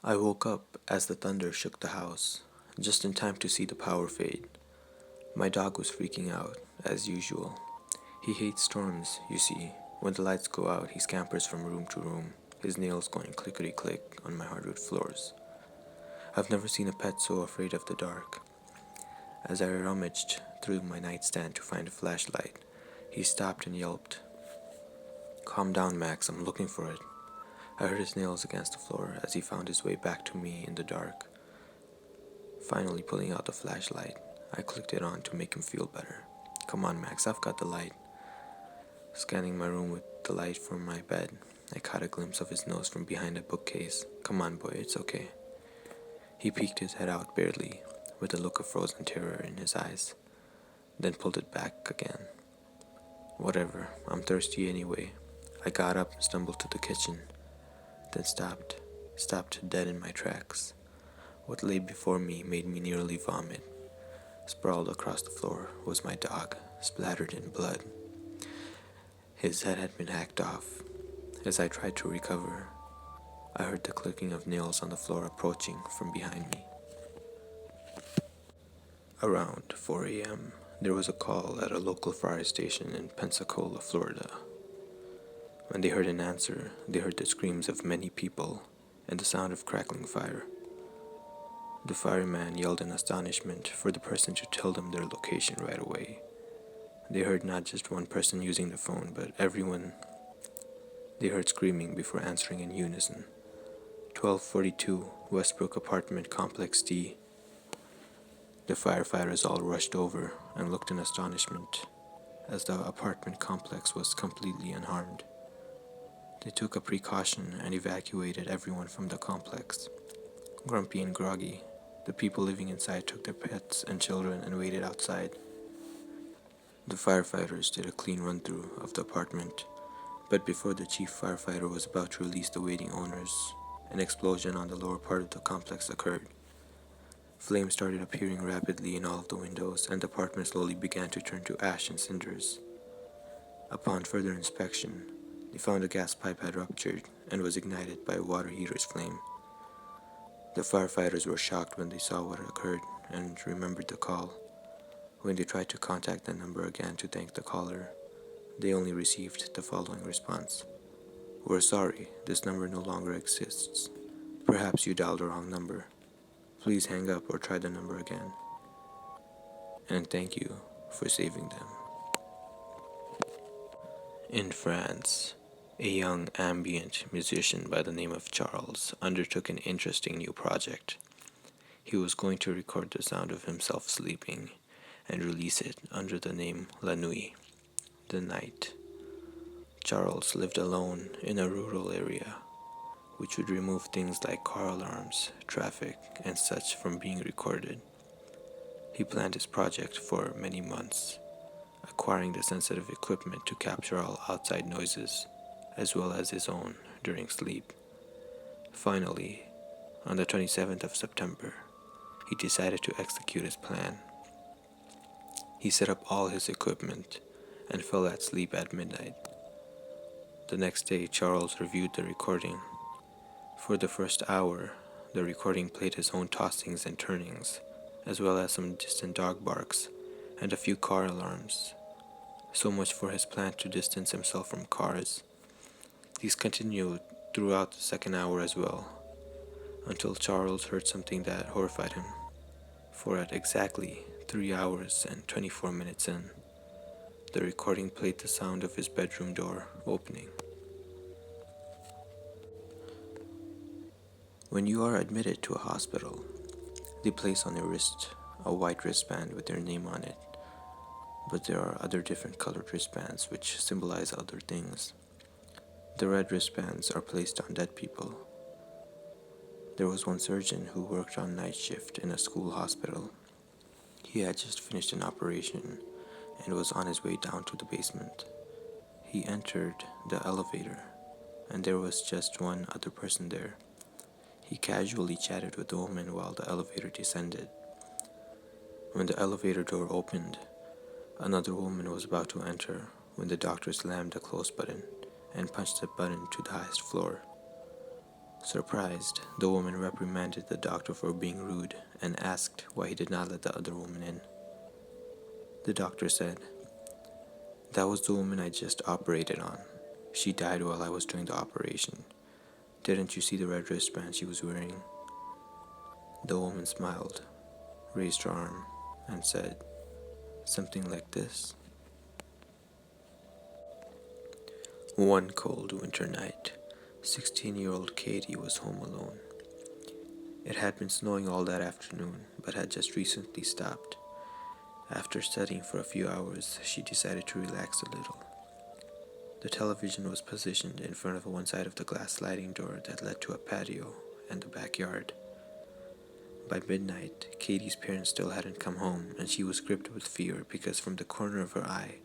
I woke up as the thunder shook the house, just in time to see the power fade. My dog was freaking out, as usual. He hates storms, you see. When the lights go out, he scampers from room to room, his nails going clickety click on my hardwood floors. I've never seen a pet so afraid of the dark. As I rummaged through my nightstand to find a flashlight, he stopped and yelped. Calm down, Max, I'm looking for it. I heard his nails against the floor as he found his way back to me in the dark. Finally pulling out the flashlight, I clicked it on to make him feel better. Come on, Max, I've got the light. Scanning my room with the light from my bed, I caught a glimpse of his nose from behind a bookcase. Come on, boy, it's okay. He peeked his head out barely, with a look of frozen terror in his eyes, then pulled it back again. Whatever, I'm thirsty anyway. I got up and stumbled to the kitchen, then stopped dead in my tracks. What lay before me made me nearly vomit. Sprawled across the floor was my dog, splattered in blood. His head had been hacked off. As I tried to recover, I heard the clicking of nails on the floor approaching from behind me. Around 4 a.m., there was a call at a local fire station in Pensacola, Florida. When they heard an answer, they heard the screams of many people and the sound of crackling fire. The fireman yelled in astonishment for the person to tell them their location right away. They heard not just one person using the phone, but everyone. They heard screaming before answering in unison. 1242 Westbrook Apartment Complex D. The firefighters all rushed over and looked in astonishment as the apartment complex was completely unharmed. They took a precaution and evacuated everyone from the complex. Grumpy and groggy, the people living inside took their pets and children and waited outside. The firefighters did a clean run-through of the apartment, but before the chief firefighter was about to release the waiting owners, an explosion on the lower part of the complex occurred. Flames started appearing rapidly in all of the windows, and the apartment slowly began to turn to ash and cinders. Upon further inspection, they found a gas pipe had ruptured and was ignited by a water heater's flame. The firefighters were shocked when they saw what had occurred and remembered the call. When they tried to contact the number again to thank the caller, they only received the following response. We're sorry, this number no longer exists. Perhaps you dialed the wrong number. Please hang up or try the number again. And thank you for saving them. In France, a young ambient musician by the name of Charles undertook an interesting new project. He was going to record the sound of himself sleeping and release it under the name La Nuit, The Night. Charles lived alone in a rural area, which would remove things like car alarms, traffic, and such from being recorded. He planned his project for many months, acquiring the sensitive equipment to capture all outside noises, as well as his own during sleep. Finally, on the 27th of September, he decided to execute his plan. He set up all his equipment and fell asleep at midnight. The next day, Charles reviewed the recording. For the first hour, the recording played his own tossings and turnings, as well as some distant dog barks and a few car alarms. So much for his plan to distance himself from cars. These continued throughout the second hour as well, until Charles heard something that horrified him. For at exactly 3 hours and 24 minutes in, the recording played the sound of his bedroom door opening. When you are admitted to a hospital, they place on your wrist a white wristband with your name on it, but there are other different colored wristbands which symbolize other things. The red wristbands are placed on dead people. There was one surgeon who worked on night shift in a school hospital. He had just finished an operation and was on his way down to the basement. He entered the elevator, and there was just one other person there. He casually chatted with the woman while the elevator descended. When the elevator door opened, another woman was about to enter when the doctor slammed the close button and punched the button to the highest floor. Surprised, the woman reprimanded the doctor for being rude and asked why he did not let the other woman in. The doctor said, "That was the woman I just operated on. She died while I was doing the operation. Didn't you see the red wristband she was wearing?" The woman smiled, raised her arm, and said, "Something like this." One cold winter night, 16-year-old Katie was home alone. It had been snowing all that afternoon, but had just recently stopped. After studying for a few hours, she decided to relax a little. The television was positioned in front of one side of the glass sliding door that led to a patio and the backyard. By midnight, Katie's parents still hadn't come home, and she was gripped with fear because from the corner of her eye,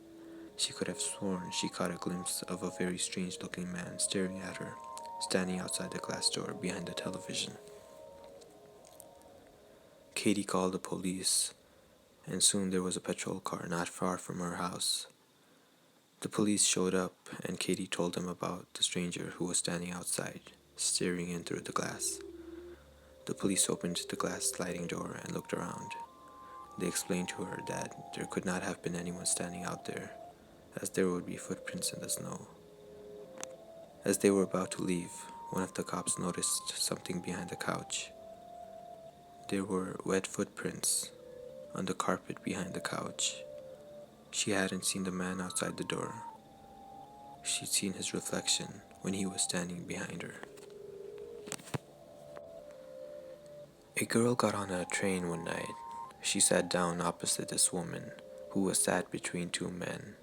she could have sworn she caught a glimpse of a very strange-looking man staring at her, standing outside the glass door behind the television. Katie called the police, and soon there was a patrol car not far from her house. The police showed up, and Katie told them about the stranger who was standing outside, staring in through the glass. The police opened the glass sliding door and looked around. They explained to her that there could not have been anyone standing out there, as there would be footprints in the snow. As they were about to leave, one of the cops noticed something behind the couch. There were wet footprints on the carpet behind the couch. She hadn't seen the man outside the door. She'd seen his reflection when he was standing behind her. A girl got on a train one night. She sat down opposite this woman, who was sat between two men.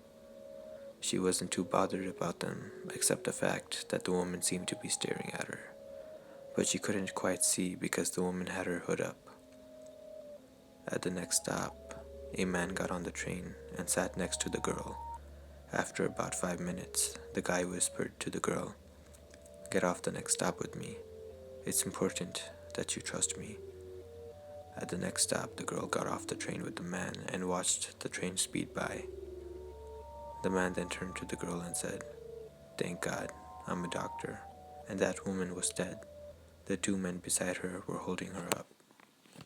She wasn't too bothered about them, except the fact that the woman seemed to be staring at her. But she couldn't quite see because the woman had her hood up. At the next stop, a man got on the train and sat next to the girl. After about 5 minutes, the guy whispered to the girl, "Get off the next stop with me. It's important that you trust me." At the next stop, the girl got off the train with the man and watched the train speed by. The man then turned to the girl and said, "Thank God, I'm a doctor," and that woman was dead. The two men beside her were holding her up.